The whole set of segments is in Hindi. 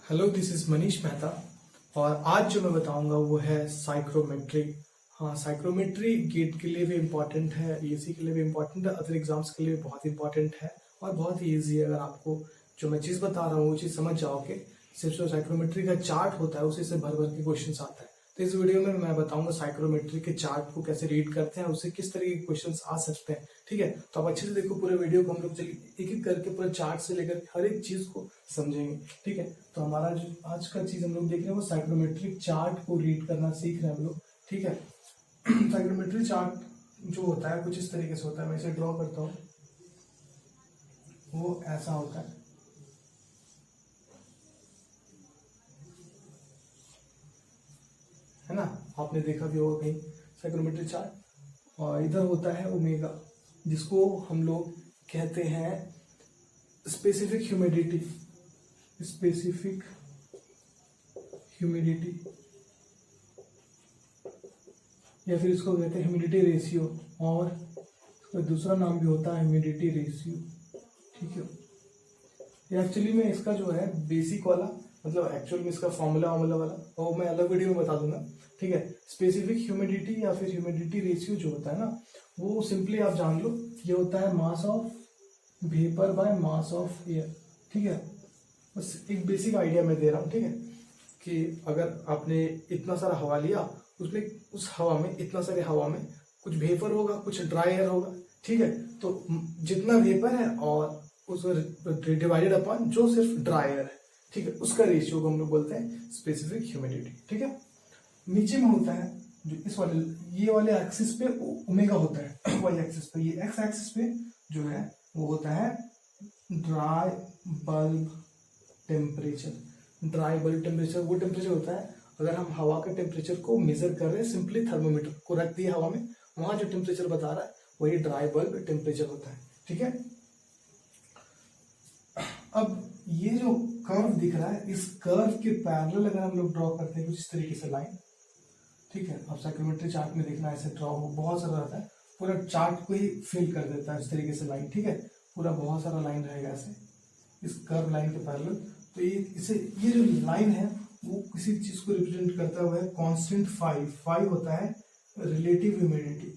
Hello, this is Manish Mehta. और आज जो मैं बताऊंगा वो है साइक्रोमेट्री। हाँ, साइक्रोमेट्री गेट के लिए भी इम्पोर्टेंट है, ईएससी के लिए भी इम्पोर्टेंट है, अदर एग्जाम्स के लिए भी बहुत इंपॉर्टेंट है और बहुत ही ईजी है। अगर आपको जो मैं चीज़ बता रहा हूँ वो चीज़ समझ जाओगे, सिर्फ जो साइक्रोमेट्री का चार्ट होता है उसी से भर भर के क्वेश्चन आता है। तो इस वीडियो में मैं बताऊंगा साइक्रोमेट्री के चार्ट को कैसे रीड करते हैं, उससे किस तरह के क्वेश्चंस आ सकते हैं। ठीक है, तो आप अच्छे से देखो पूरे वीडियो को, हम लोग एक एक करके पूरे चार्ट से लेकर हर एक चीज को समझेंगे। ठीक है, तो हमारा जो आज का चीज हम लोग देख रहे हैं वो साइक्रोमेट्रिक चार्ट को रीड करना सीख रहे हैं हम लोग। ठीक है, साइक्रोमेट्री चार्ट जो होता है कुछ इस तरीके से होता है। मैं इसे ड्रॉ करता हूँ, वो ऐसा होता है ना। आपने देखा भी होगा कहीं साइक्रोमेट्री चार्ट। और इधर होता है ओमेगा, जिसको हम लोग कहते हैं स्पेसिफिक ह्यूमिडिटी। स्पेसिफिक ह्यूमिडिटी या फिर इसको कहते हैं ह्यूमिडिटी रेशियो, और इसका दूसरा नाम भी होता है ह्यूमिडिटी रेशियो। ठीक है, ये एक्चुअली में इसका जो है बेसिक वाला, मतलब एक्चुअल में इसका फॉर्मूला वाला वो मैं अलग वीडियो में बता दूंगा। ठीक है, स्पेसिफिक ह्यूमिडिटी या फिर ह्यूमिडिटी रेशियो जो होता है ना, वो सिंपली आप जान लो ये होता है mass of vapour by mass of air. ठीक है, बस एक बेसिक आइडिया मैं दे रहा हूँ। ठीक है, कि अगर आपने इतना सारा हवा लिया, उसमें उस हवा में इतना सारे हवा में कुछ वेपर होगा, कुछ ड्राई एयर होगा। ठीक है, तो जितना वेपर है और उसमें डिवाइडेड अपॉन जो सिर्फ ड्राई एयर है, ठीक है, उसका रेशियो को हम लोग बोलते हैं स्पेसिफिक ह्यूमिडिटी। ठीक है, नीचे में होता है जो इस वाले ये वाले एक्सिस पे ओमेगा होता है, वाई एक्सिस पे। ये एक्स एक्सिस पे जो है वो होता है dry bulb temperature. Dry bulb temperature वो टेम्परेचर होता है अगर हम हवा के टेम्परेचर को मेजर कर रहे हैं, सिंपली थर्मोमीटर को रख दिया हवा में, वहां जो टेम्परेचर बता रहा है वही ड्राई बल्ब टेम्परेचर होता है। ठीक है, अब ये जो कर्व दिख रहा है, इस कर्व के पैरेलल अगर हम लोग ड्रॉ करते हैं कुछ इस तरीके से लाइन। ठीक है, अब साइक्रोमेट्री चार्ट में देखना ऐसे ड्रॉ हो, बहुत सारा रहता है, पूरा चार्ट को ही फिल कर देता है इस तरीके से लाइन। ठीक है, पूरा बहुत सारा लाइन रहेगा ऐसे इस कर्व लाइन के पैरेलल। तो ये जो लाइन है वो किसी चीज को रिप्रेजेंट करता हुआ है कांस्टेंट फाई होता है रिलेटिव ह्यूमिडिटी।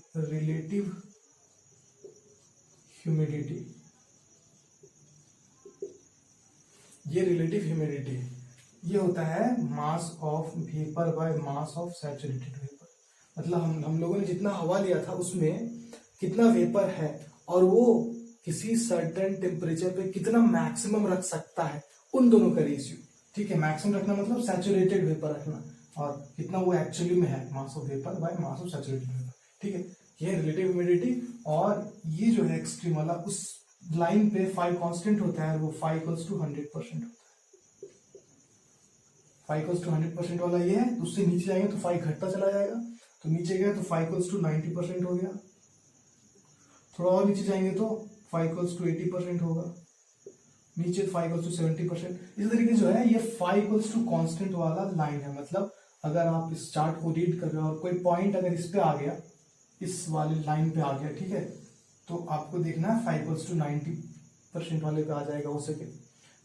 ये रिलेटिव ह्यूमिडिटी है, ये होता है mass of vapour by mass of saturated vapour. मतलब हम लोगों ने जितना हवा लिया था उसमें कितना वेपर है और वो किसी सर्टेन टेम्परेचर पे कितना मैक्सिमम रख सकता है, उन दोनों का रेशियो। ठीक है, मैक्सिमम रखना मतलब सैचुरेटेड वेपर रखना, और कितना वो एक्चुअली में है mass of vapour by mass of saturated vapour. ठीक है, ये रिलेटिव ह्यूमिडिटी। और ये जो है एक्सट्रीम वाला, उस लाइन पे फाई कांस्टेंट होता है, वो फाई इक्वल्स टू 100% होता है। फाई इक्वल्स टू 100% वाला ये है। उससे नीचे जाएंगे तो फाई घटता चला जाएगा, तो नीचे गया तो फाई इक्वल्स टू 90% हो गया। थोड़ा और नीचे जाएंगे तो फाई इक्वल्स टू 80% होगा, नीचे फाई इक्वल्स टू 70%। इस तरीके जो है ये फाई इक्वल्स टू कांस्टेंट वाला लाइन है। मतलब अगर आप इस चार्ट को रीड कर रहे हो और कोई पॉइंट अगर इस पे आ गया, इस वाली लाइन पे आ गया, ठीक है, तो आपको देखना है फाई इक्वल्स टू 90% वाले पे आ जाएगा हो सके,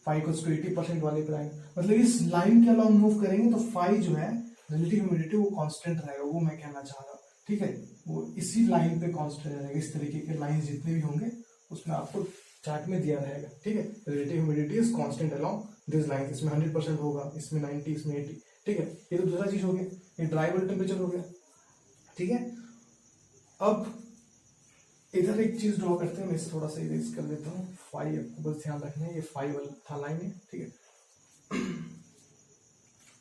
फाई इक्वल्स टू 80% वाले पे आएगा। मतलब इस लाइन के अलाउंग मूव करेंगे तो फाई जो है रिलेटिव ह्यूमिडिटी वो कांस्टेंट रहेगा, वो मैं कहना चाह रहा हूँ। ठीक है, वो इसी लाइन पे कांस्टेंट रहेगा। इस तरीके के लाइन जितने भी होंगे उसमें आपको चार्ट में दिया रहेगा। ठीक है, relative humidity is constant along this line. इसमें 100% होगा, इसमें 90, इसमें 80। ठीक है, ये तो दूसरा चीज हो गया, ये ड्राई बल्ब टेम्परेचर हो गया। ठीक है, अब इधर एक चीज ड्रॉ करते हैं, मैं इसे थोड़ा सा इरेज कर देता हूँ। फाई आपको बस ध्यान रखना है, ये फाई वाला था लाइन है। ठीक है,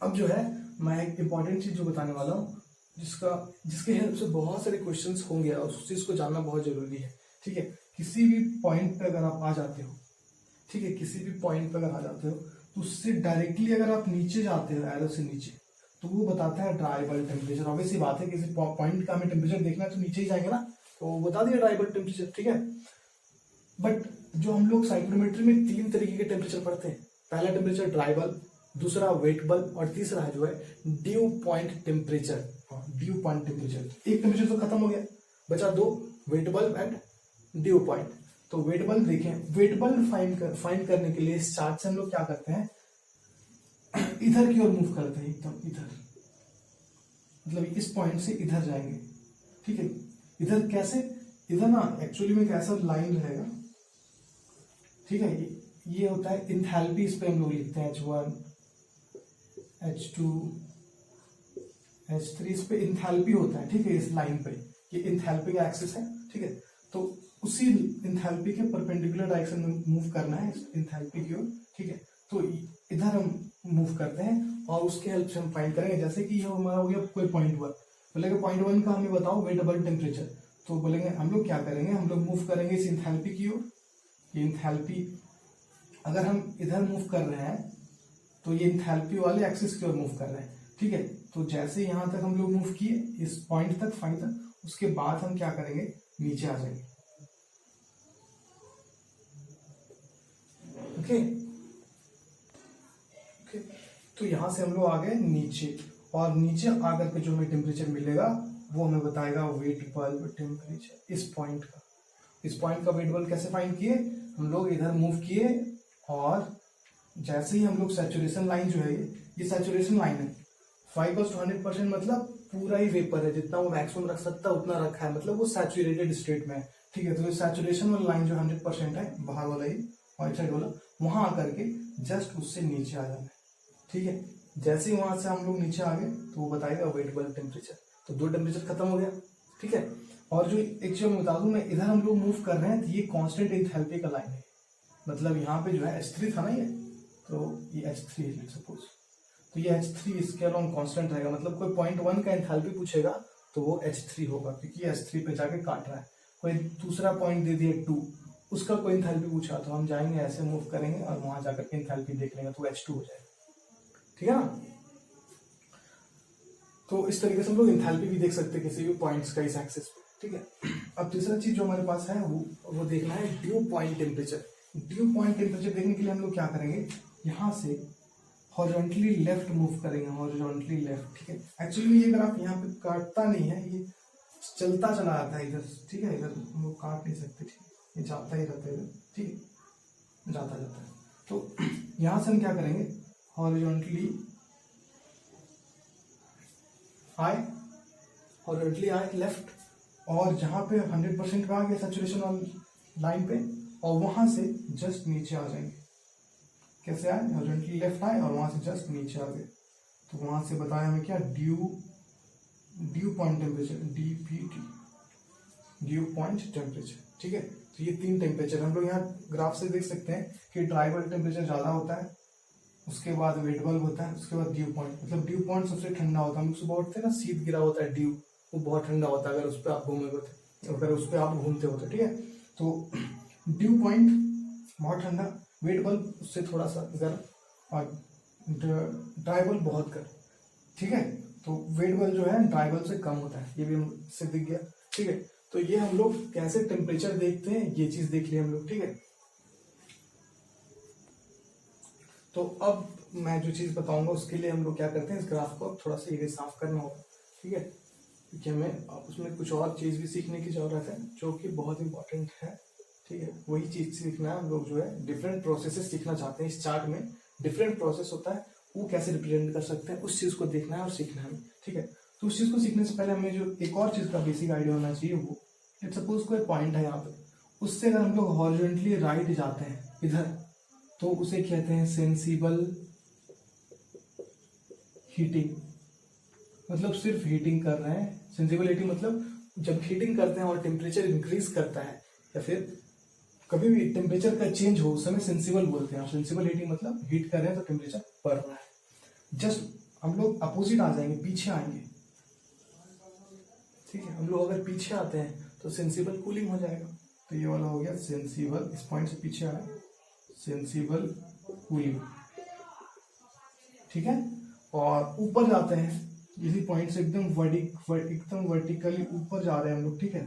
अब जो है मैं एक इंपॉर्टेंट चीज जो बताने वाला हूँ, जिसके हेल्प से बहुत सारे क्वेश्चंस होंगे और उस चीज को जानना बहुत जरूरी है। ठीक है, किसी भी पॉइंट पे अगर आप आ जाते हो, ठीक है, किसी भी पॉइंट पे अगर आ जाते हो तो उससे डायरेक्टली अगर आप नीचे जाते हो एरो से नीचे, तो वो बताता है ड्राई बल्ब टेम्परेचर। ऑब्वियसली बात है, किसी पॉइंट का हमें टेम्परेचर देखना है तो नीचे ही जाएंगे ना, तो वो बता दिया ड्राई बल्ब टेम्परेचर। ठीक है, बट जो हम लोग साइक्रोमेट्री में 3 तरीके के टेम्परेचर पढ़ते हैं। पहला टेम्परेचर ड्राई बल्ब, दूसरा वेट बल्ब, और तीसरा है जो है due point temperature. Due point temperature, एक टेम्परेचर तो खत्म हो गया, बचा 2, wet bulb and due point. तो वेट बल्ब देखें, वेट बल्ब फाइंड करने के लिए इस चार्ट से हम लोग क्या करते हैं, इधर की ओर मूव करते हैं, एकदम इधर, मतलब इस पॉइंट से इधर जाएंगे, ठीक है। इधर कैसे, इधर ना एक्चुअली में कैसा लाइन रहेगा, ठीक है। ये होता है इंथैल्पी, इस पे हम लोग लिखते हैं H1 H2 H3, इस पे इंथैल्पी होता है, ठीक है। इस लाइन पे ये इंथैल्पी का एक्सिस है, ठीक है। तो उसी इंथैल्पी के परपेंडिकुलर डायरेक्शन में मूव करना है, इस इंथैल्पी की ओर, ठीक है। तो इधर हम मूव करते हैं और उसके हेल्प से हम फाइंड करेंगे। जैसे कि ये हमारा हो गया कोई पॉइंट 1, बोलेंगे पॉइंट 1 का हमें बताओ वेटेबल टेम्परेचर, तो बोलेंगे हम लोग क्या करेंगे, हम लोग मूव करेंगे इस इंथैल्पी की ओर। ये इंथैल्पी अगर हम इधर मूव कर रहे हैं तो ये इंथैल्पी वाले एक्सिस की ओर मूव कर रहे हैं, ठीक है। तो जैसे यहां तक हम लोग मूव किए इस पॉइंट तक, फाइन तक, उसके बाद हम क्या करेंगे, नीचे आ जाएंगे, ओके। तो यहां से हम लोग आ गए नीचे, और नीचे आकर के जो हमें टेम्परेचर मिलेगा वो हमें बताएगा वेट बल्ब टेम्परेचर इस पॉइंट का। इस पॉइंट का वेट बल्ब कैसे फाइंड किए, हम लोग इधर मूव किए और जैसे ही हम लोग सैचुरेशन लाइन जो है, ये सैचुरेशन लाइन है, 5%-100% मतलब पूरा ही वेपर है, जितना वो मैक्सिमम रख सकता है उतना रखा है, मतलब वो सैचुरेटेड स्टेट में है, ठीक है। तो ये सैचुरेशन वाला लाइन जो 100% है, बाहर वाला ही राइट साइड वाला, वहां आकर के जस्ट उससे नीचे आ जाना है, ठीक है। जैसे ही वहां से हम लोग नीचे आ गए तो वो बताएगा वेट बल्ब टेम्परेचर, तो दो टेम्परेचर खत्म हो गया, ठीक है। और जो एक चीज मैं बता दूं, मैं इधर हम लोग मूव कर रहे हैं तो ये कांस्टेंट एंथैल्पी का लाइन है, मतलब यहाँ पे जो है H3 था ना ये, तो ये H3 है सपोज, तो ये H3 इसके अलॉन्ग कांस्टेंट रहेगा, मतलब कोई पॉइंट 1 का एंथैल्पी पूछेगा तो वो H3 होगा, क्योंकि ये H3 पे जाके काट रहा है। कोई दूसरा पॉइंट दे दिए 2, उसका कोई एंथैल्पी पूछा तो हम जाएंगे ऐसे मूव करेंगे और वहां जाकर के एंथैल्पी देख लेंगे तो H2 हो जाएगा, ठीक है ना। तो इस तरीके से हम लोग एंथैल्पी भी देख सकते हैं किसी भी पॉइंट्स का इस एक्सिस पे, ठीक है। अब तीसरा चीज जो हमारे पास है वो देखना है due point temperature. Due point temperature देखने के लिए हम लोग क्या करेंगे, यहाँ से हॉरिजॉन्टली लेफ्ट मूव करेंगे, हॉरिजॉन्टली लेफ्ट, ठीक है। एक्चुअली ये ग्राफ यहाँ पे काटता नहीं है, ये चलता चला जाता है इधर, ठीक है। इधर हम लोग काट नहीं सकते, ठीक है, ये जाता ही रहता है इधर, ठीक है, जाता जाता है। तो यहाँ से हम क्या करेंगे, हॉरिजॉन्टली आए, हॉरिजॉन्टली आए लेफ्ट, और जहां पे 100% पे आ गया सैचुरेशन वाली लाइन पे, और वहां से जस्ट नीचे आ जाएंगे। कैसे आए, हॉरिजॉन्टली लेफ्ट आए और वहां से जस्ट नीचे आ गए, तो वहां से बताया हमें क्या, due point temperature, DPT, due point temperature, ठीक है। तो ये 3 टेम्परेचर हम लोग यहाँ ग्राफ से देख सकते हैं कि ड्राई बल्ब टेम्परेचर ज्यादा होता है, उसके बाद वेट बल्ब होता है, उसके बाद ड्यू पॉइंट, मतलब ड्यू पॉइंट सबसे ठंडा होता है। हम सुबह उठते हैं ना, शीत गिरा होता है ड्यू, वो बहुत ठंडा होता है अगर उस पर आप घूमते होते, ठीक है। तो ड्यू पॉइंट बहुत ठंडा, वेट बल्ब उससे थोड़ा सा गर्म, और ड्राई बल्ब बहुत गर्म, ठीक है। तो वेट बल्ब जो है ड्राई बल्ब से कम होता है, ये भी हमसे दिख गया, ठीक है। तो ये हम लोग कैसे टेम्परेचर देखते हैं, ये चीज देख लिया हम लोग, ठीक है। तो अब मैं जो चीज बताऊंगा उसके लिए हम लोग क्या करते हैं, इस ग्राफ को थोड़ा सा ये साफ करना होगा, ठीक है, क्योंकि हमें उसमें कुछ और चीज भी सीखने की जरूरत है जो कि बहुत इंपॉर्टेंट है, ठीक है। वही चीज सीखना है हम लोग, जो है डिफरेंट प्रोसेसेस सीखना चाहते हैं। इस चार्ट में डिफरेंट प्रोसेस होता है, वो कैसे रिप्रेजेंट कर सकते हैं, उस चीज को देखना है और सीखना है, ठीक है। तो उस चीज को सीखने से पहले हमें जो एक और चीज का बेसिक आइडिया होना चाहिए, वो सपोज कोई पॉइंट है यहाँ पे, उससे अगर हम लोग हॉरिजॉन्टली राइट जाते हैं इधर, तो उसे कहते हैं सेंसिबल हीटिंग, मतलब सिर्फ हीटिंग कर रहे हैं। सेंसिबल हीटिंग मतलब जब हीटिंग करते हैं और टेम्परेचर इंक्रीज करता है, या फिर कभी भी टेम्परेचर का चेंज हो, उस समय सेंसिबल बोलते हैं। सेंसिबल हीटिंग मतलब हीट कर रहे हैं तो टेम्परेचर बढ़ रहा है। जस्ट हम लोग अपोजिट आ जाएंगे, पीछे आएंगे, ठीक है। हम लोग अगर पीछे आते हैं तो सेंसिबल कूलिंग हो जाएगा, तो ये वाला हो गया सेंसिबल, इस पॉइंट से पीछे आए, सेंसिबल कूलिंग, ठीक है। और ऊपर जाते हैं, इसी पॉइंट से एकदम वर्टिकली ऊपर जा रहे हैं हम लोग, ठीक है।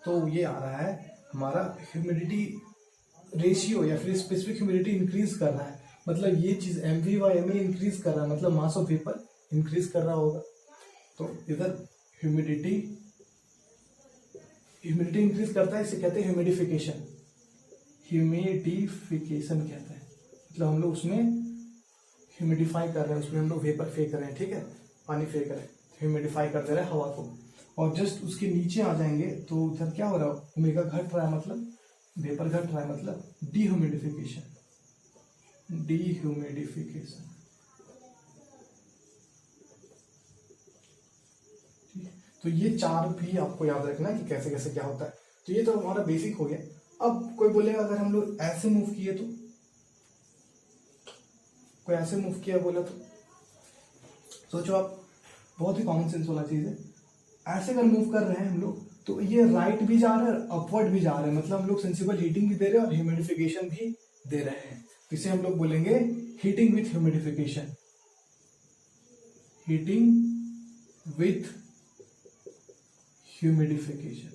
तो ये आ रहा है हमारा ह्यूमिडिटी रेशियो, या फिर स्पेसिफिक ह्यूमिडिटी इंक्रीज कर रहा है, मतलब ये चीज MV/MA इंक्रीज कर रहा है, मतलब मास ऑफ वेपर इंक्रीज कर रहा होगा। तो इधर ह्यूमिडिटी इंक्रीज करता है, इसे कहते हैं ह्यूमिडिफिकेशन कहते हैं, मतलब हम लोग उसमें ह्यूमिडिफाई कर रहे हैं, उसमें हम लोग वेपर फेंक रहे हैं, ठीक है, पानी फेंक रहे हैं, ह्यूमिडिफाई कर दे रहे हैं हवा को। और जस्ट उसके नीचे आ जाएंगे तो उधर क्या हो रहा है, ओमेगा घट रहा है, मतलब वेपर घट रहा है, मतलब डीह्यूमिडिफिकेशन, डीह्यूमिडिफिकेशन। तो ये चार भी आपको याद रखना है कि कैसे कैसे क्या होता है। तो ये तो हमारा बेसिक हो गया। अब कोई बोलेगा अगर हम लोग ऐसे मूव किए तो, कोई ऐसे मूव किया बोला तो सोचो आप, बहुत ही कॉमन सेंस वाला चीज है। ऐसे अगर मूव कर रहे हैं हम लोग तो ये राइट भी जा रहा है, अपवर्ड भी जा रहा है, मतलब हम लोग सेंसिबल हीटिंग भी दे रहे हैं और ह्यूमिडिफिकेशन भी दे रहे हैं। इसे हम लोग बोलेंगे heating with humidification, heating with humidification.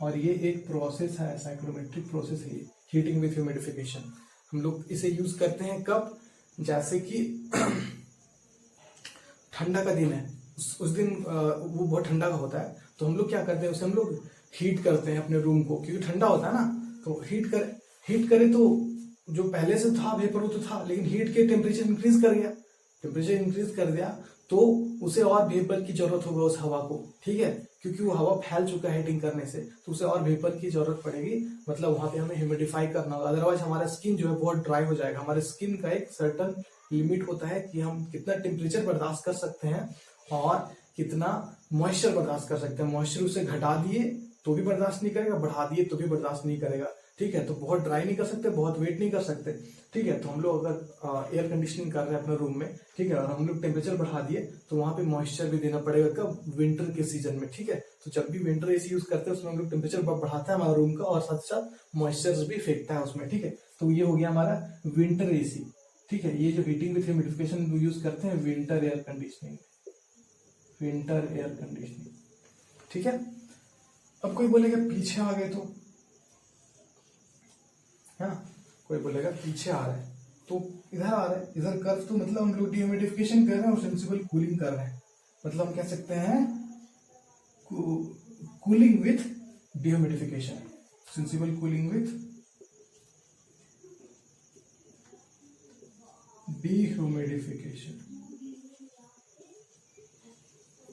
और ये एक प्रोसेस है, साइक्लोमेट्रिक प्रोसेस है, हीटिंग विथ ह्यूमिडिफिकेशन। हम लोग इसे यूज करते हैं कब, जैसे कि ठंडा का दिन है, उस दिन वो बहुत ठंडा का होता है, तो हम लोग क्या करते हैं, उसे हम लोग हीट करते हैं अपने रूम को, क्योंकि ठंडा होता है ना, तो हीट करे तो जो पहले से था वेपर वो तो था, लेकिन हीट के टेम्परेचर इंक्रीज कर गया, टेम्परेचर इंक्रीज कर दिया तो उसे और वेपर की जरूरत होगा उस हवा को, ठीक है, क्योंकि वो हवा फैल चुका है हीटिंग करने से, तो उसे और वेपर की जरूरत पड़ेगी, मतलब वहां पे हमें ह्यूमिडिफाई करना होगा, अदरवाइज हमारा स्किन जो है बहुत ड्राई हो जाएगा। हमारे स्किन का एक सर्टन लिमिट होता है कि हम कितना टेम्परेचर बर्दाश्त कर सकते हैं और कितना मॉइस्चर बर्दाश्त कर सकते हैं। मॉइस्चर उसे घटा दिए तो भी बर्दाश्त नहीं करेगा, बढ़ा दिए तो भी बर्दाश्त नहीं करेगा, ठीक है। तो बहुत ड्राई नहीं कर सकते, बहुत वेट नहीं कर सकते, ठीक है। तो हम लोग अगर एयर कंडीशनिंग कर रहे हैं अपने रूम में, ठीक है, और हम लोग टेम्परेचर बढ़ा दिए तो वहां पे मॉइस्चर भी देना पड़ेगा, कब, विंटर के सीजन में, ठीक है। तो जब भी विंटर एसी यूज करते हैं उसमें हम लोग टेम्परेचर बढ़ाता है हमारा रूम का और साथ साथ मॉइस्चर भी फेंकता है उसमें, ठीक है। तो ये हो गया हमारा विंटर एसी, ठीक है। ये जो हीटिंग विथ ह्यूमिडिफिकेशन यूज करते हैं winter air conditioning, winter air conditioning, ठीक है। अब कोई बोलेगा पीछे आ गए तो, है ना, कोई बोलेगा पीछे आ रहा है तो इधर आ रहा है, इधर कर्व, तो मतलब हम लोग डीह्यूमिडिफिकेशन कर रहे हैं और सेंसिबल कूलिंग कर रहे हैं, मतलब हम कह सकते हैं cooling with dehumidification, sensible cooling with dehumidification,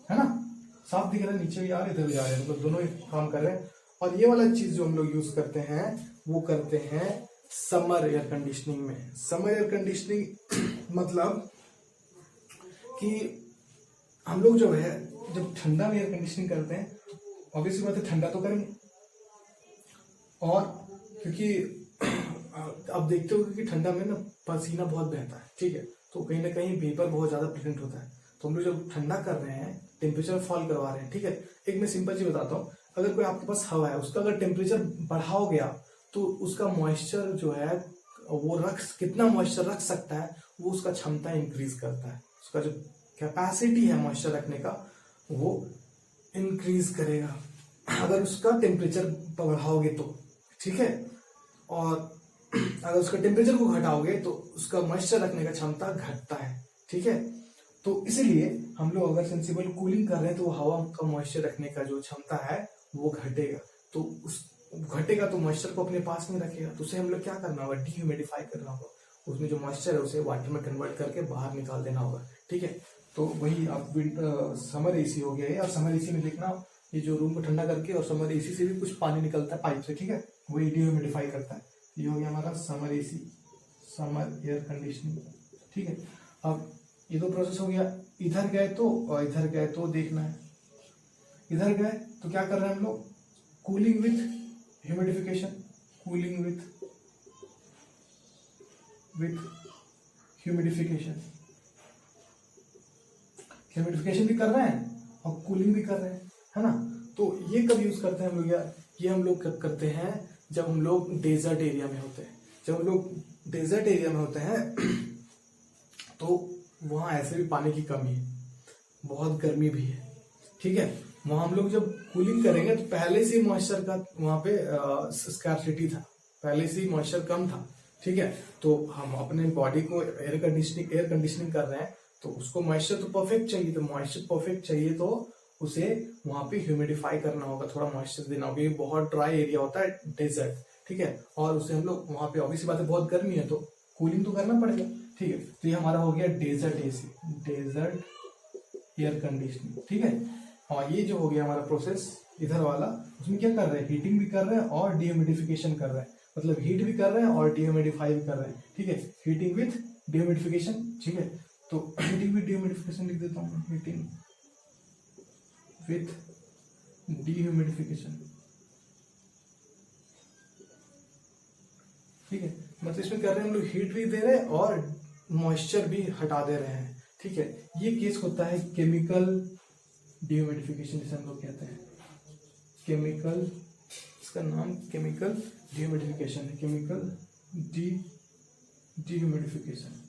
है ना। साफ दिख रहा है, नीचे भी आ रहे इधर भी आ रहे हैं, मतलब दोनों ही काम कर रहे हैं। और ये वाला चीज जो हम लोग यूज करते हैं वो करते हैं समर एयर कंडीशनिंग में। समर एयर कंडीशनिंग मतलब कि हम लोग जो है जब ठंडा में एयर कंडीशनिंग करते हैं तो ऑब्वियसली बात है ठंडा तो करेंगे, और क्योंकि आप देखते हो कि ठंडा में ना पसीना बहुत बहता है, ठीक है, तो कहीं ना कहीं वेपर बहुत ज्यादा प्रेजेंट होता है। तो हम लोग जब ठंडा कर रहे हैं, टेम्परेचर फॉल करवा रहे हैं, ठीक है। एक मैं सिंपल चीज बताता हूँ, अगर कोई आपके पास हवा है, उसका अगर टेम्परेचर बढ़ाओ गया तो उसका मॉइस्चर जो है वो कितना मॉइस्चर रख सकता है, वो उसका क्षमता इंक्रीज करता है, उसका जो कैपेसिटी है मॉइस्चर रखने का वो इंक्रीज करेगा अगर उसका टेम्परेचर बढ़ाओगे तो, ठीक है। और अगर उसका टेम्परेचर को घटाओगे तो उसका मॉइस्चर रखने का क्षमता घटता है, ठीक है। तो इसीलिए हम लोग अगर सेंसिबल कूलिंग कर रहे हैं तो हवा का मॉइस्चर रखने का जो क्षमता है वो घटेगा, तो उस घटेगा तो मॉइस्चर को अपने पास में रखेगा, तो उसे हम लोग क्या करना होगा, डीह्यूमिडिफाई करना होगा, उसमें जो मॉइस्चर है उसे वाटर में कन्वर्ट करके बाहर निकाल देना होगा, ठीक है। तो वही आप समर एसी हो गया है, और समर एसी में देखना ये जो रूम को ठंडा करके, और समर एसी से भी कुछ पानी निकलता है पाइप से, ठीक है, वही डीह्यूमिडिफाई करता है। ये हो गया हमारा summer AC, summer air conditioning, ठीक है। अब ये दो प्रोसेस हो गया, इधर गए तो और इधर गए तो देखना है। इधर गए तो क्या कर रहे हैं हम लोग, cooling with humidification, cooling with humidification, humidification भी कर रहे हैं और कूलिंग भी कर रहे हैं, है ना। तो ये कब यूज करते हैं हम लोग यार, ये हम लोग कब करते हैं, जब हम लोग डेजर्ट एरिया में होते हैं। जब हम लोग डेजर्ट एरिया में होते हैं तो वहां ऐसे भी पानी की कमी है, बहुत गर्मी भी है, ठीक है। वहां हम लोग जब कूलिंग करेंगे तो पहले से मॉइस्चर का वहां पे स्कैर्सिटी था, पहले से ही मॉइस्चर कम था, ठीक है। तो हम अपने बॉडी को एयर कंडीशनिंग कर रहे हैं तो उसको मॉइस्चर तो परफेक्ट चाहिए, तो मॉइस्चर परफेक्ट चाहिए तो उसे वहां पे ह्यूमिडिफाई करना होगा, थोड़ा मॉइस्चर देना होगा। ये बहुत ड्राई एरिया होता है डेजर्ट, ठीक है, और उसे हम लोग वहां पे ऑब्वियसली बात है बहुत गर्मी है तो कूलिंग तो करना पड़ेगा, ठीक है। तो ये हमारा हो गया desert AC, desert air conditioning, ठीक है। और ये जो हो गया हमारा प्रोसेस इधर वाला, उसमें क्या कर रहे हैं, हीटिंग भी कर रहे हैं और डिह्यूमिडिफिकेशन कर रहे हैं, मतलब हीट भी कर रहे हैं और डिह्यूमिडिफाई भी कर रहे हैं, ठीक है। हीटिंग विथ डिह्यूमिडिफिकेशन, ठीक है। तो हीटिंग विथ डिह्यूमिडिफिकेशन लिख देता हूँ, हीटिंग विथ डिह्यूमिडिफिकेशन, ठीक है। मतलब इसमें कर रहे हैं हम लोग, हीट भी दे रहे हैं और मॉइस्चर भी हटा दे रहे हैं, ठीक है। ये केस होता है केमिकल डिह्यूमिडिफिकेशन, जिसे हम लोग कहते हैं केमिकल, इसका नाम केमिकल डिह्यूमिडिफिकेशन है, केमिकल डिह्यूमिडिफिकेशन।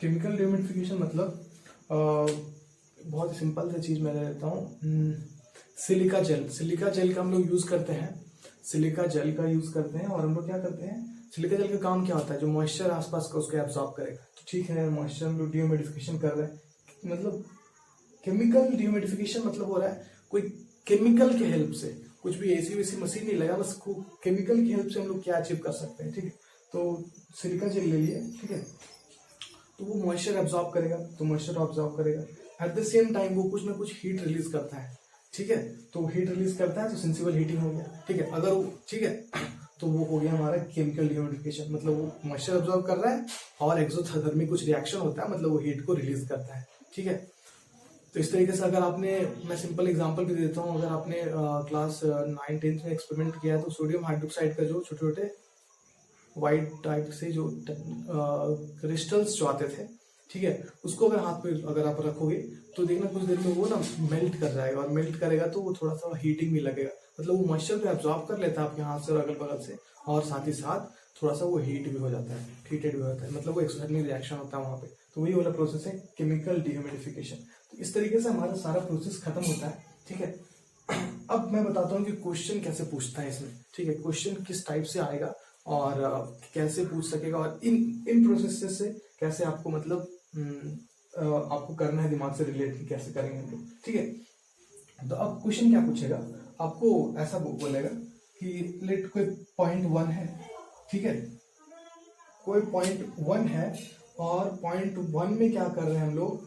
केमिकल डिह्यूमिडिफिकेशन मतलब बहुत सिंपल सी चीज मैं लेता हूँ, सिलिका जेल, सिलिका जेल का हम लोग यूज करते हैं, सिलिका जेल का यूज करते हैं और हम लोग क्या करते हैं, सिलिका जेल का काम क्या होता है, जो मॉइस्चर आसपास का उसको एब्जॉर्ब करेगा, तो ठीक है। मॉइस्चर हम लोग डिह्यूमिडिफिकेशन कर रहे हैं, मतलब केमिकल डिह्यूमिडिफिकेशन मतलब हो रहा है कोई केमिकल के हेल्प से, कुछ भी एसी वैसी मशीन नहीं लगा, बस केमिकल की हेल्प से हम लोग क्या अचीव कर सकते हैं, ठीक है। तो सिलिका जेल ले लिए, ठीक है। तो वो मॉइस्चर एब्जॉर्ब करेगा, तो मॉइस्चर एब्जॉर्ब करेगा, एट द सेम टाइम वो कुछ ना कुछ हीट रिलीज करता है, ठीक है। तो हीट रिलीज करता है तो सेंसिबल हीटिंग हो गया, ठीक है। अगर वो, ठीक है, तो वो हो गया हमारा केमिकल डिह्यूमिडिफिकेशन, मतलब वो मॉइस्चर एब्जॉर्ब कर रहा है और एक्सोथर्मिक कुछ रिएक्शन होता है, मतलब वो हीट को रिलीज करता है, ठीक है। तो इस तरीके से अगर आपने, मैं सिंपल एग्जांपल भी देता हूँ, अगर आपने क्लास 9-10 में एक्सपेरिमेंट किया है तो सोडियम हाइड्रोक्साइड का जो छोटे छोटे व्हाइट टाइप से जो क्रिस्टल्स जो आते थे, ठीक है, उसको अगर हाथ पे अगर आप रखोगे तो देखना कुछ देर में वो ना मेल्ट कर जाएगा, और मेल्ट करेगा तो वो थोड़ा सा हीटिंग भी लगेगा, मतलब वो मॉइस्चर को एब्जॉर्ब कर लेता है आपके हाथ से और अगल बगल से, और साथ ही साथ थोड़ा सा वो हीट भी हो जाता है, हीटेड भी होता है, मतलब वो एक्सोथर्मिक रिएक्शन होता है वहाँ पे। तो वही वाला प्रोसेस है केमिकल डिह्यूमिडिफिकेशन। तो इस तरीके से हमारा सारा प्रोसेस खत्म होता है, ठीक है। अब मैं बताता हूँ कि क्वेश्चन कैसे पूछता है इसमें, ठीक है, क्वेश्चन किस टाइप से आएगा और कैसे पूछ सकेगा, और इन प्रोसेस से कैसे आपको मतलब आपको करना है, दिमाग से रिलेट कैसे करेंगे हम लोग, ठीक है। तो अब क्वेश्चन क्या पूछेगा, आपको ऐसा बोलेगा कि लेट कोई पॉइंट 1 है, ठीक है, कोई पॉइंट 1 है और पॉइंट 1 में क्या कर रहे हैं हम लोग,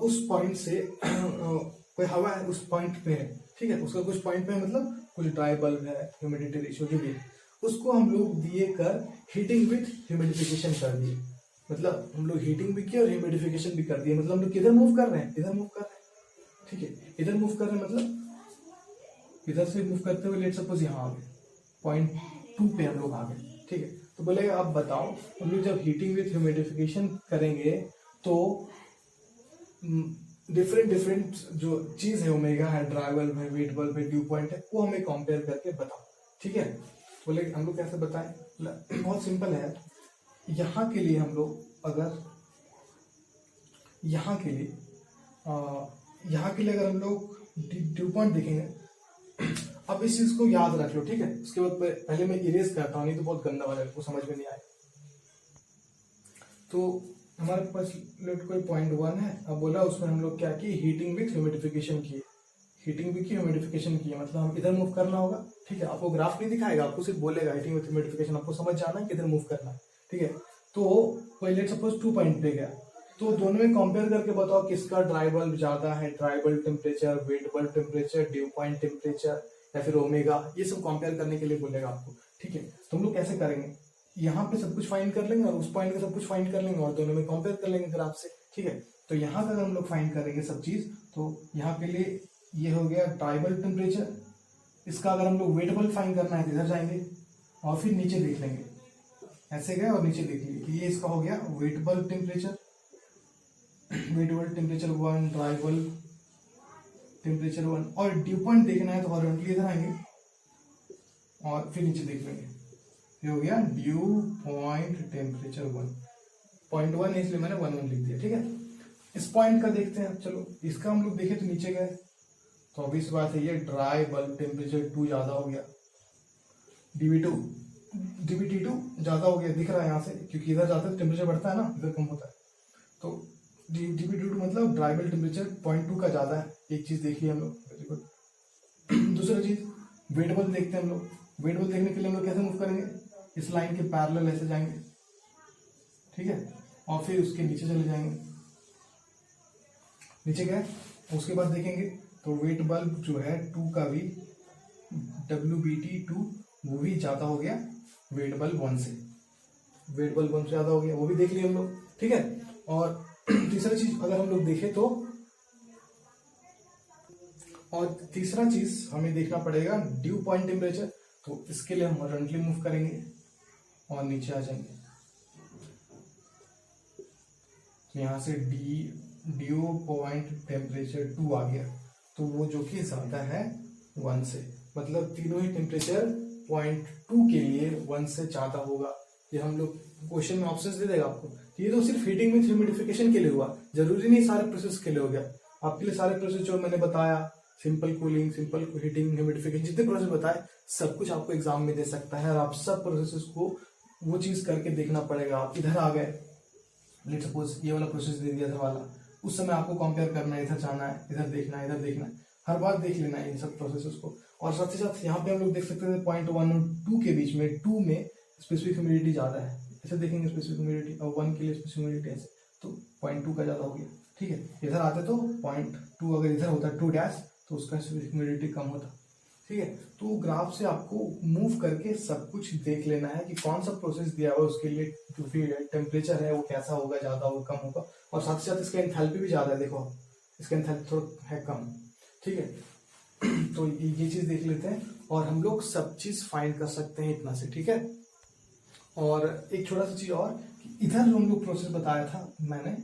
उस पॉइंट से कोई हवा है उस पॉइंट पे है, ठीक है, उसका कुछ पॉइंट पे है, मतलब कुछ ड्राई बल्ब है, ह्यूमिडिटी रेशियो जो भी है, उसको हम लोग दिए कर हीटिंग विथ ह्यूमिडिफिकेशन कर दिए, मतलब हम लोग हीटिंग भी किया और ह्यूमिडिफिकेशन भी कर दिए, मतलब हम लोग किधर मूव कर रहे हैं, इधर मूव कर रहे हैं, ठीक है, इधर मूव कर रहे हैं, मतलब इधर से मूव करते हुए लेट सपोज यहाँ आ गए, पॉइंट 2 पे हम लोग आ गए, ठीक है। तो बोलेगा आप बताओ हम लोग जब हीटिंग विथ ह्यूमिडिफिकेशन करेंगे तो डिफरेंट जो चीज है, ओमेगा है, ड्राई बल्ब है, वेट बल्ब है, ड्यू पॉइंट है, वो हमें कंपेयर करके बताओ, ठीक है। बोले हम लोग कैसे बताएं, बहुत सिंपल है। यहाँ के लिए हम लोग अगर यहाँ के लिए अगर हम लोग ड्यू पॉइंट देखेंगे, अब इस चीज को याद रख लो, ठीक है। उसके बाद पहले मैं इरेज करता हूँ, नहीं तो बहुत गंदा वाला को समझ में नहीं आए। तो हमारे पास लेट कोई पॉइंट 1 है, अब बोला उसमें हम लोग क्या किए, हीटिंग विथ ह्यूमिडिफिकेशन किए, हीटिंग भी की, ह्यूमिडिफिकेशन किए, मतलब हम इधर मूव करना होगा, ठीक है। आपको ग्राफ नहीं दिखाएगा, आपको सिर्फ बोलेगा हीटिंग विथ ह्यूमिडिफिकेशन, आपको समझ जाना है किधर मूव करना है, ठीक है। तो पहले सपोज 2 पॉइंट पे गया, तो दोनों में कंपेयर करके बताओ किसका ड्राई बल्ब ज्यादा है, dry bulb temperature, wet bulb temperature, due point temperature या फिर ओमेगा, ये सब कंपेयर करने के लिए बोलेगा आपको, ठीक है। तो हम लोग कैसे करेंगे, यहाँ पे सब कुछ फाइंड कर लेंगे और उस पॉइंट का सब कुछ फाइंड कर लेंगे और दोनों में कंपेयर कर लेंगे ग्राफ से, ठीक है। तो यहाँ का अगर हम लोग फाइंड करेंगे सब चीज, तो यहाँ के लिए ये हो गया ड्राई बल्ब टेम्परेचर, इसका अगर हम लोग वेट बल्ब फाइंड करना है तो इधर जाएंगे और फिर नीचे देख लेंगे, ऐसे गए और नीचे देख लिए, ये इसका हो गया wet bulb temperature, wet bulb temperature 1, dry bulb temperature 1, और ड्यू पॉइंट देखना है तो हॉरिजॉन्टली इधर आएंगे और फिर नीचे देख लेंगे, ये हो गया ड्यू पॉइंट टेम्परेचर 1, पॉइंट 1 है इसलिए मैंने 1 लिख दिया, ठीक है। इस पॉइंट का देखते हैं, चलो इसका हम लोग देखें तो नीचे गए, तो ऑब्वियस बात है ये ड्राई बल्ब टेम्परेचर 2 ज्यादा हो गया, DBT2 ज्यादा हो गया, दिख रहा है यहाँ से, क्योंकि इधर जाते तो टेम्परेचर बढ़ता है ना, इधर कम होता है, तो DBT2 मतलब ड्राई बल्ब टेम्परेचर 0.2 का ज्यादा है, एक चीज देखिए हम लोग, वेरी गुड। दूसरा चीज वेट बल्ब देखते हैं हम लोग, वेट बल देखने के लिए हम लोग कैसे मूव करेंगे, इस लाइन के पैरेलल ऐसे जाएंगे, ठीक है, और फिर उसके नीचे चले जाएंगे, नीचे गए, उसके बाद देखेंगे तो वेट बल्ब जो है 2 का भी WBT2 वो भी ज्यादा हो गया वेट बल्ब 1 से, वेट बल्ब 1 से ज्यादा हो गया, वो भी देख लिए हम लोग, ठीक है। और तीसरा चीज अगर हम लोग देखें तो, और तीसरा चीज हमें देखना पड़ेगा ड्यू पॉइंट टेम्परेचर, तो इसके लिए हम हॉरिजॉन्टली मूव करेंगे और नीचे आ जाएंगे, तो यहाँ से ड्यू पॉइंट टेम्परेचर 2 आ गया, तो वो जो कि ज्यादा है 1 से, मतलब तीनों ही टेम्परेचर पॉइंट 2 के लिए 1 से ज्यादा होगा। ये हम लोग क्वेश्चन में ऑप्शंस दे देगा आपको, ये तो सिर्फ हीटिंग विथ ह्यूमिडिफिकेशन के लिए हुआ, जरूरी नहीं सारे प्रोसेस के लिए हो गया। आपके लिए सारे प्रोसेस जो मैंने बताया, simple cooling, simple heating, humidification, जितने प्रोसेस बताए सब कुछ आपको एग्जाम में दे सकता है, और आप सब प्रोसेस को वो चीज करके देखना पड़ेगा। आप इधर आ गए, लेट सपोज ये वाला प्रोसेस दे दिया था वाला, उस समय आपको कंपेयर करना है, इधर जाना है, इधर देखना है, इधर देखना है, हर बार देख लेना है इन सब प्रोसेसेस को। और साथ ही साथ यहाँ पे हम लोग देख सकते थे पॉइंट 1 और 2 के बीच में, 2 में स्पेसिफिक ह्यूमिडिटी ज्यादा है, ऐसे देखेंगे स्पेसिफिक ह्यूमिडिटी, और 1 के लिए स्पेसिफिक ह्यूमिडिटी ऐसे, तो पॉइंट 2 का ज्यादा हो गया, ठीक है। इधर आते तो पॉइंट 2 अगर इधर होता 2 डैश, तो उसका स्पेसिफिक ह्यूमिडिटी कम होता, ठीक है। तो ग्राफ से आपको मूव करके सब कुछ देख लेना है कि कौन सा प्रोसेस दिया हुआ है, उसके लिए जो भी टेम्परेचर है वो कैसा होगा, ज्यादा होगा, कम होगा, और साथ ही साथ इसका एंथैल्पी भी ज्यादा है, देखो इसका एंथैल्पी थोड़ा है कम, ठीक है। तो ये चीज देख लेते हैं, और हम लोग सब चीज फाइंड कर सकते हैं इतना से, ठीक है। और एक छोटा सा चीज और, कि इधर जो हम लोग प्रोसेस बताया था मैंने,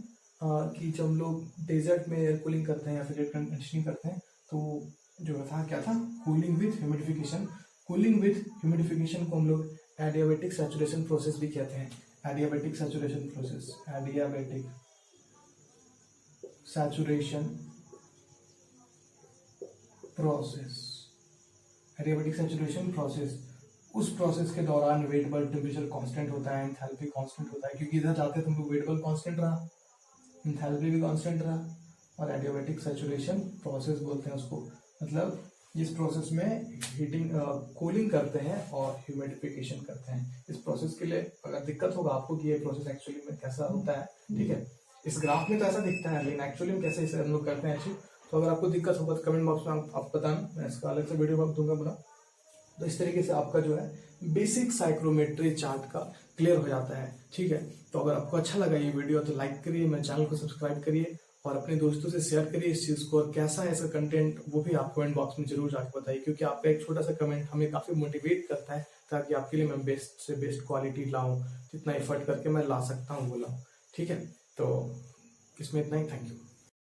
कि जब हम लोग डेजर्ट में एयर कूलिंग करते हैं या फिर एयर कंडीशनिंग करते हैं, तो जो था क्या था, cooling with humidification. Cooling with humidification को हम लोग एडियाबैटिक सैचुरेशन प्रोसेस भी कहते हैं, adiabatic saturation process, adiabatic saturation process, adiabatic saturation process. उस प्रोसेस के दौरान वेट बल्ब टेम्परेचर कांस्टेंट होता है, एंथैल्पी कांस्टेंट होता है, क्योंकि इधर जाते तो वेट बल्ब कांस्टेंट रहा, एंथैल्पी भी कांस्टेंट रहा, और एडियाबैटिक सैचुरेशन प्रोसेस बोलते हैं उसको। मतलब इस प्रोसेस में हीटिंग कूलिंग करते हैं और ह्यूमिडिफिकेशन करते हैं। इस प्रोसेस के लिए अगर दिक्कत होगा आपको कि ये प्रोसेस एक्चुअली में कैसा होता है, ठीक है, इस ग्राफ में तो ऐसा दिखता है, लेकिन एक्चुअली में कैसे इसे हम लोग करते हैं अचीव, तो अगर आपको दिक्कत होगा तो कमेंट बॉक्स में आप बताना, मैं इसका अलग से वीडियो दूंगा बना। तो इस तरीके से आपका जो है बेसिक साइक्रोमेट्री चार्ट का क्लियर हो जाता है, ठीक है। तो अगर आपको अच्छा लगा ये वीडियो तो लाइक करिए, मेरे चैनल को सब्सक्राइब करिए, और अपने दोस्तों से शेयर करिए इस चीज को, और कैसा है इसका कंटेंट वो भी आप कमेंट बॉक्स में जरूर जाके बताइए, क्योंकि आपका एक छोटा सा कमेंट हमें काफी मोटिवेट करता है, ताकि आपके लिए मैं बेस्ट से बेस्ट क्वालिटी लाऊं, जितना एफर्ट करके मैं ला सकता हूँ वो लाऊं, ठीक है। तो इसमें इतना ही, थैंक यू।